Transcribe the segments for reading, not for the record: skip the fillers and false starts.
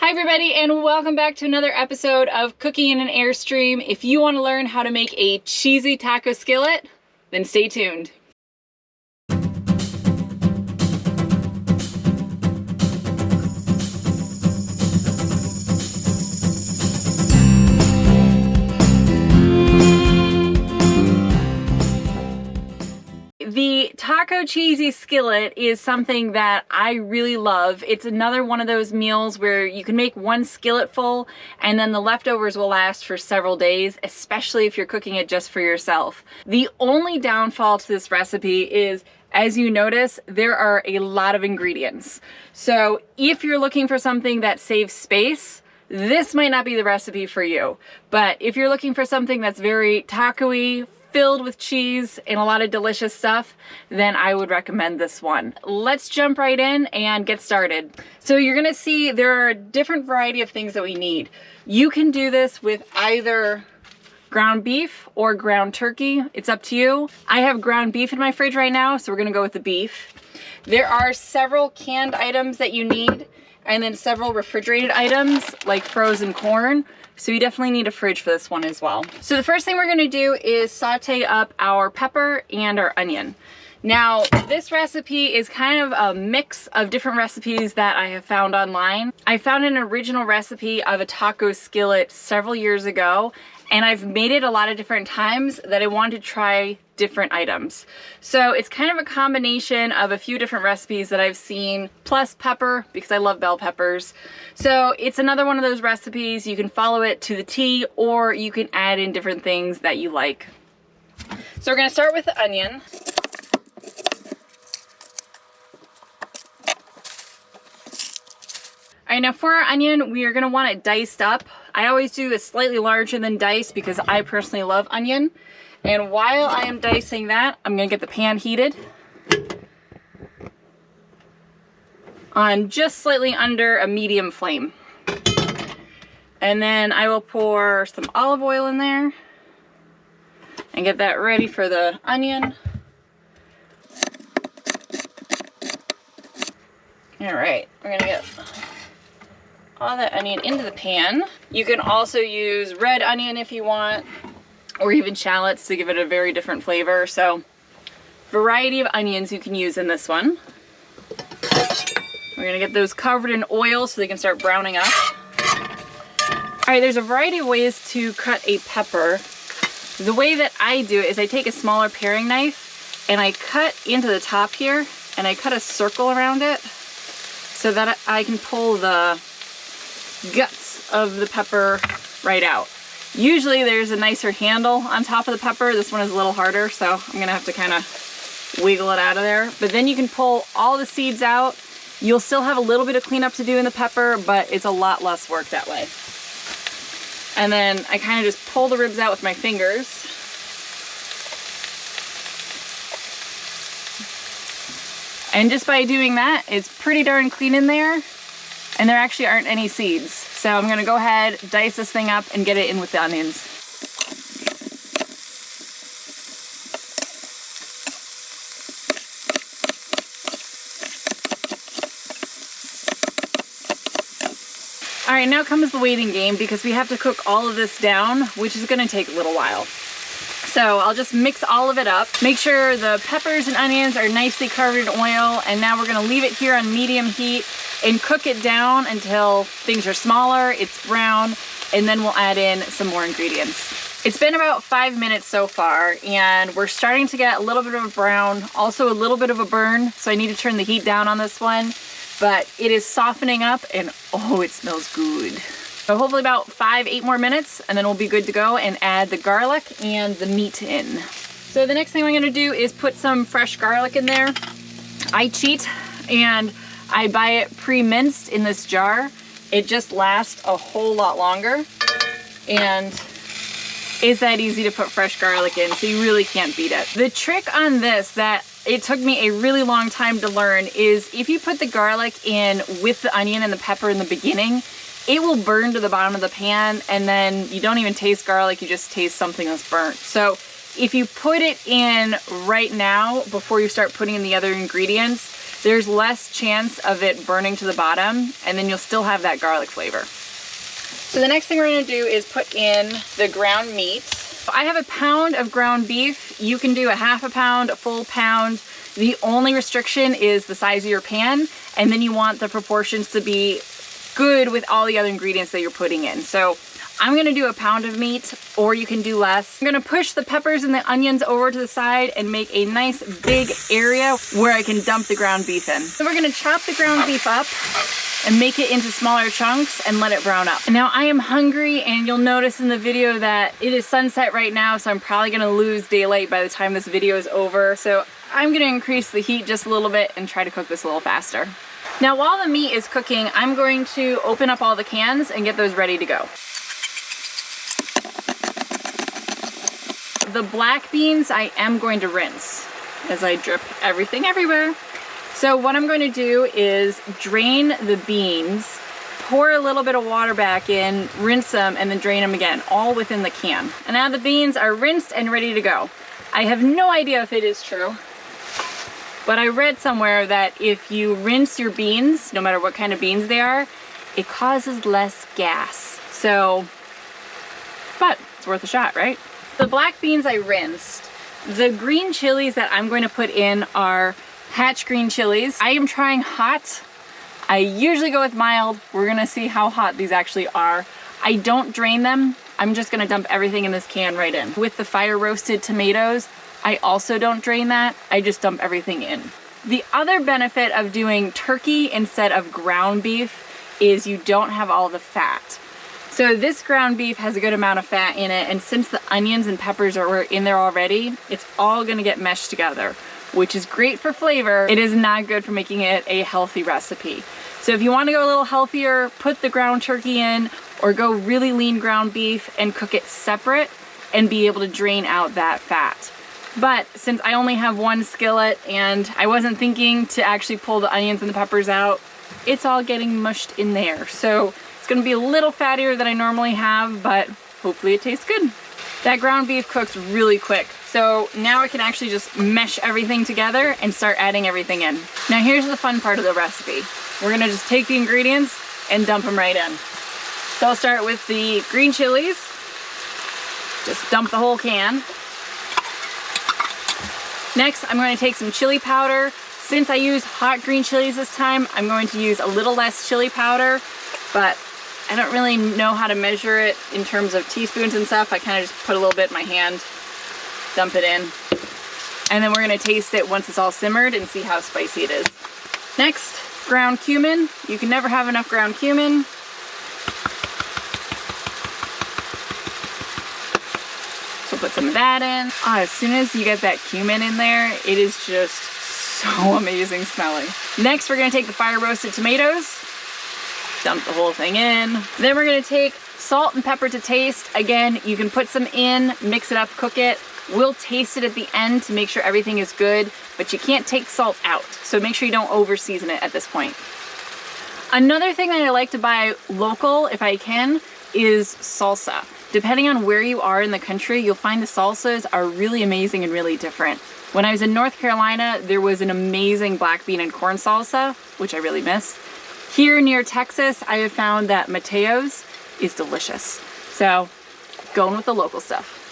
Hi everybody, and welcome back to another episode of Cooking in an Airstream. If you want to learn how to make a cheesy taco skillet, then stay tuned. The taco cheesy skillet is something that I really love. It's another one of those meals where you can make one skillet full and then the leftovers will last for several days, especially if you're cooking it just for yourself. The only downfall to this recipe is, as you notice, there are a lot of ingredients. So if you're looking for something that saves space, this might not be the recipe for you. But if you're looking for something that's very taco-y, filled with cheese and a lot of delicious stuff, then I would recommend this one. Let's jump right in and get started. So you're gonna see there are a different variety of things that we need. You can do this with either ground beef or ground turkey. It's up to you. I have ground beef in my fridge right now, so we're gonna go with the beef. There are several canned items that you need, and then several refrigerated items like frozen corn. So you definitely need a fridge for this one as well. So the first thing we're gonna do is saute up our pepper and our onion. Now, this recipe is kind of a mix of different recipes that I have found online. I found an original recipe of a taco skillet several years ago, and I've made it a lot of different times that I wanted to try different items. So it's kind of a combination of a few different recipes that I've seen, plus pepper, because I love bell peppers. So it's another one of those recipes. You can follow it to the T, or you can add in different things that you like. So we're gonna start with the onion. All right, now for our onion, we are gonna want it diced up. I always do a slightly larger than diced because I personally love onion. And while I am dicing that, I'm gonna get the pan heated on just slightly under a medium flame. And then I will pour some olive oil in there and get that ready for the onion. All right, we're gonna get all that onion into the pan. You can also use red onion if you want, or even shallots to give it a very different flavor. So, variety of onions you can use in this one. We're gonna get those covered in oil so they can start browning up. All right, there's a variety of ways to cut a pepper. The way that I do it is I take a smaller paring knife and I cut into the top here and I cut a circle around it so that I can pull the guts of the pepper right out. Usually there's a nicer handle on top of the pepper. This one is a little harder, so I'm gonna have to kind of wiggle it out of there. But then you can pull all the seeds out. You'll still have a little bit of cleanup to do in the pepper, but it's a lot less work that way. And then I kind of just pull the ribs out with my fingers. And just by doing that, it's pretty darn clean in there. And there actually aren't any seeds. So I'm gonna go ahead, dice this thing up, and get it in with the onions. All right, now comes the waiting game because we have to cook all of this down, which is gonna take a little while. So I'll just mix all of it up. Make sure the peppers and onions are nicely covered in oil, and now we're gonna leave it here on medium heat and cook it down until things are smaller, it's brown, and then we'll add in some more ingredients. It's been about 5 minutes so far, and we're starting to get a little bit of a brown, also a little bit of a burn, so I need to turn the heat down on this one, but it is softening up, and oh, it smells good. So hopefully about 5-8 more minutes, and then we'll be good to go and add the garlic and the meat in. So the next thing I'm gonna do is put some fresh garlic in there. I cheat, and I buy it pre-minced in this jar. It just lasts a whole lot longer, and it's that easy to put fresh garlic in, so you really can't beat it. The trick on this that it took me a really long time to learn is if you put the garlic in with the onion and the pepper in the beginning, it will burn to the bottom of the pan, and then you don't even taste garlic, you just taste something that's burnt. So if you put it in right now before you start putting in the other ingredients, there's less chance of it burning to the bottom, and then you'll still have that garlic flavor. So the next thing we're gonna do is put in the ground meat. I have a pound of ground beef. You can do a half a pound, a full pound. The only restriction is the size of your pan, and then you want the proportions to be good with all the other ingredients that you're putting in. So I'm gonna do a pound of meat, or you can do less. I'm gonna push the peppers and the onions over to the side and make a nice big area where I can dump the ground beef in. So we're gonna chop the ground beef up and make it into smaller chunks and let it brown up. Now I am hungry, and you'll notice in the video that it is sunset right now, so I'm probably gonna lose daylight by the time this video is over. So I'm gonna increase the heat just a little bit and try to cook this a little faster. Now while the meat is cooking, I'm going to open up all the cans and get those ready to go. The black beans I am going to rinse as I drip everything everywhere. So what I'm going to do is drain the beans, pour a little bit of water back in, rinse them, and then drain them again, all within the can. And now the beans are rinsed and ready to go. I have no idea if it is true, but I read somewhere that if you rinse your beans, no matter what kind of beans they are, it causes less gas. So, but it's worth a shot, right? The black beans I rinsed. The green chilies that I'm going to put in are Hatch green chilies. I am trying hot. I usually go with mild. We're gonna see how hot these actually are. I don't drain them. I'm just gonna dump everything in this can right in. With the fire roasted tomatoes, I also don't drain that. I just dump everything in. The other benefit of doing turkey instead of ground beef is you don't have all the fat. So this ground beef has a good amount of fat in it, and since the onions and peppers are in there already, it's all gonna get meshed together, which is great for flavor. It is not good for making it a healthy recipe. So if you want to go a little healthier, put the ground turkey in, or go really lean ground beef and cook it separate and be able to drain out that fat. But since I only have one skillet and I wasn't thinking to actually pull the onions and the peppers out, it's all getting mushed in there. So it's gonna be a little fattier than I normally have, but hopefully it tastes good. That ground beef cooks really quick. So now I can actually just mesh everything together and start adding everything in. Now here's the fun part of the recipe. We're gonna just take the ingredients and dump them right in. So I'll start with the green chilies. Just dump the whole can. Next, I'm going to take some chili powder. Since I use hot green chilies this time, I'm going to use a little less chili powder, but I don't really know how to measure it in terms of teaspoons and stuff. I kind of just put a little bit in my hand, dump it in, and then we're gonna taste it once it's all simmered and see how spicy it is. Next, ground cumin. You can never have enough ground cumin. So put some of that in. Oh, as soon as you get that cumin in there, it is just so amazing smelling. Next, we're gonna take the fire roasted tomatoes, dump the whole thing in. Then we're gonna take salt and pepper to taste. Again, you can put some in, mix it up, cook it. We'll taste it at the end to make sure everything is good, but you can't take salt out. So make sure you don't over season it at this point. Another thing that I like to buy local, if I can, is salsa. Depending on where you are in the country, you'll find the salsas are really amazing and really different. When I was in North Carolina, there was an amazing black bean and corn salsa, which I really miss. Here near Texas, I have found that Mateo's is delicious. So, going with the local stuff.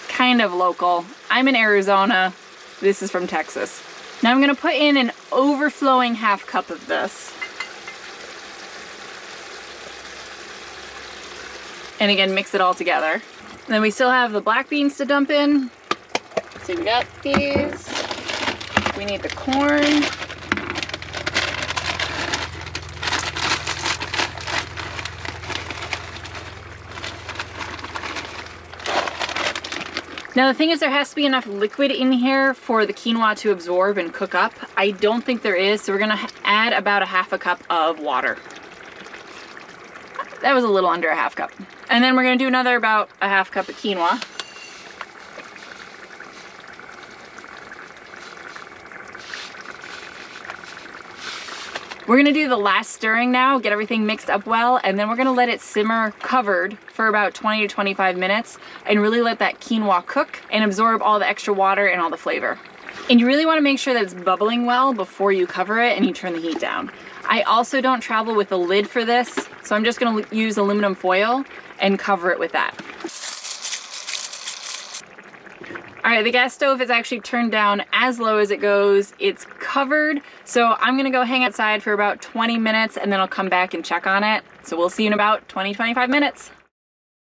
Kind of local. I'm in Arizona. This is from Texas. Now I'm gonna put in an overflowing half cup of this. And again, mix it all together. And then we still have the black beans to dump in. So we got these. We need the corn. Now the thing is, there has to be enough liquid in here for the quinoa to absorb and cook up. I don't think there is, so we're gonna add about a half a cup of water. That was a little under a half cup. And then we're gonna do another about a half cup of quinoa. We're gonna do the last stirring now, get everything mixed up well, and then we're gonna let it simmer covered for about 20 to 25 minutes and really let that quinoa cook and absorb all the extra water and all the flavor. And you really want to make sure that it's bubbling well before you cover it and you turn the heat down. I also don't travel with a lid for this, so I'm just going to use aluminum foil and cover it with that. All right, the gas stove is actually turned down as low as it goes. It's covered, so I'm gonna go hang outside for about 20 minutes and then I'll come back and check on it. So we'll see you in about 20-25 minutes.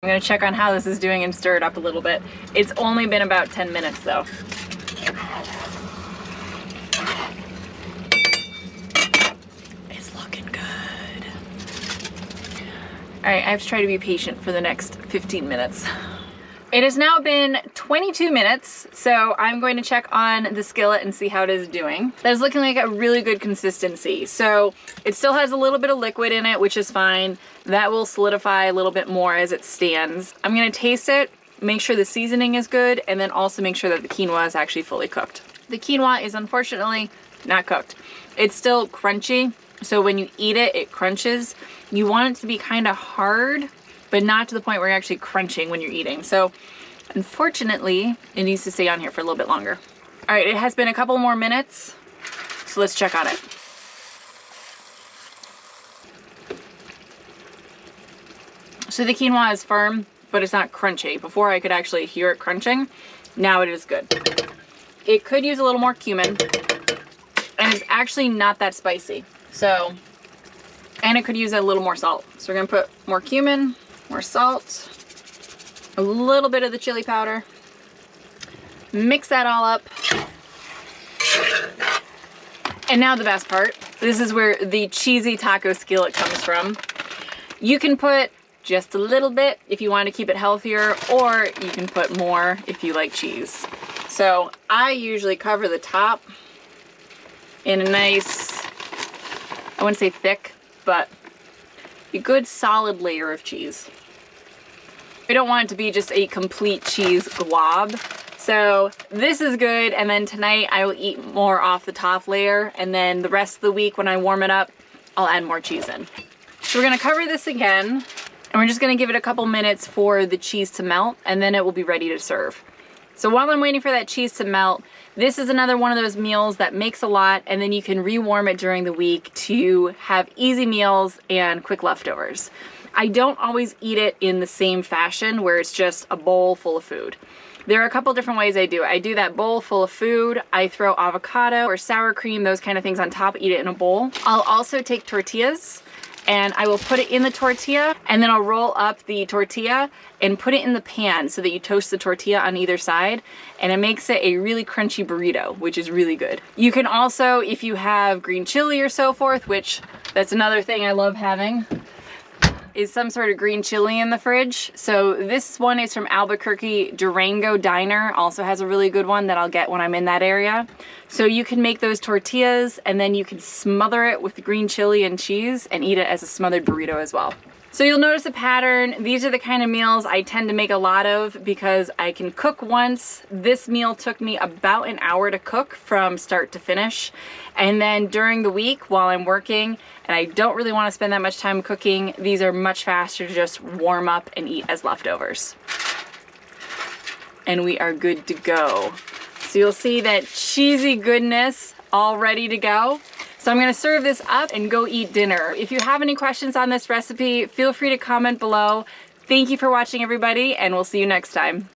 I'm gonna check on how this is doing and stir it up a little bit. It's only been about 10 minutes though. It's looking good. All right, I have to try to be patient for the next 15 minutes. It has now been 22 minutes, so I'm going to check on the skillet and see how it is doing. That's looking like a really good consistency. So it still has a little bit of liquid in it, which is fine. That will solidify a little bit more as it stands. I'm gonna taste it, make sure the seasoning is good, and then also make sure that the quinoa is actually fully cooked. The quinoa is unfortunately not cooked. It's still crunchy, so when you eat it, it crunches. You want it to be kind of hard, but not to the point where you're actually crunching when you're eating. So unfortunately, it needs to stay on here for a little bit longer. All right, it has been a couple more minutes, so let's check on it. So the quinoa is firm, but it's not crunchy. Before I could actually hear it crunching, now it is good. It could use a little more cumin, and it's actually not that spicy. So, and it could use a little more salt. So we're gonna put more cumin, more salt, a little bit of the chili powder, mix that all up. And now the best part, this is where the Cheesy Taco Skillet comes from. You can put just a little bit if you want to keep it healthier, or you can put more if you like cheese. So I usually cover the top in a nice, I wouldn't say thick, but a good solid layer of cheese. We don't want it to be just a complete cheese glob. So this is good, and then tonight I will eat more off the top layer, and then the rest of the week when I warm it up, I'll add more cheese in. So we're gonna cover this again, and we're just gonna give it a couple minutes for the cheese to melt, and then it will be ready to serve. So while I'm waiting for that cheese to melt, this is another one of those meals that makes a lot, and then you can rewarm it during the week to have easy meals and quick leftovers. I don't always eat it in the same fashion where it's just a bowl full of food. There are a couple different ways I do it. I do that bowl full of food, I throw avocado or sour cream, those kind of things on top, eat it in a bowl. I'll also take tortillas and I will put it in the tortilla, and then I'll roll up the tortilla and put it in the pan so that you toast the tortilla on either side, and it makes it a really crunchy burrito, which is really good. You can also, if you have green chili or so forth, which that's another thing I love having, is some sort of green chili in the fridge. So this one is from Albuquerque. Durango Diner also has a really good one that I'll get when I'm in that area. So you can make those tortillas and then you can smother it with green chili and cheese and eat it as a smothered burrito as well. So you'll notice a pattern. These are the kind of meals I tend to make a lot of because I can cook once. This meal took me about an hour to cook from start to finish. And then during the week while I'm working and I don't really want to spend that much time cooking, these are much faster to just warm up and eat as leftovers. And we are good to go. So you'll see that cheesy goodness all ready to go. So I'm gonna serve this up and go eat dinner. If you have any questions on this recipe, feel free to comment below. Thank you for watching, everybody, and we'll see you next time.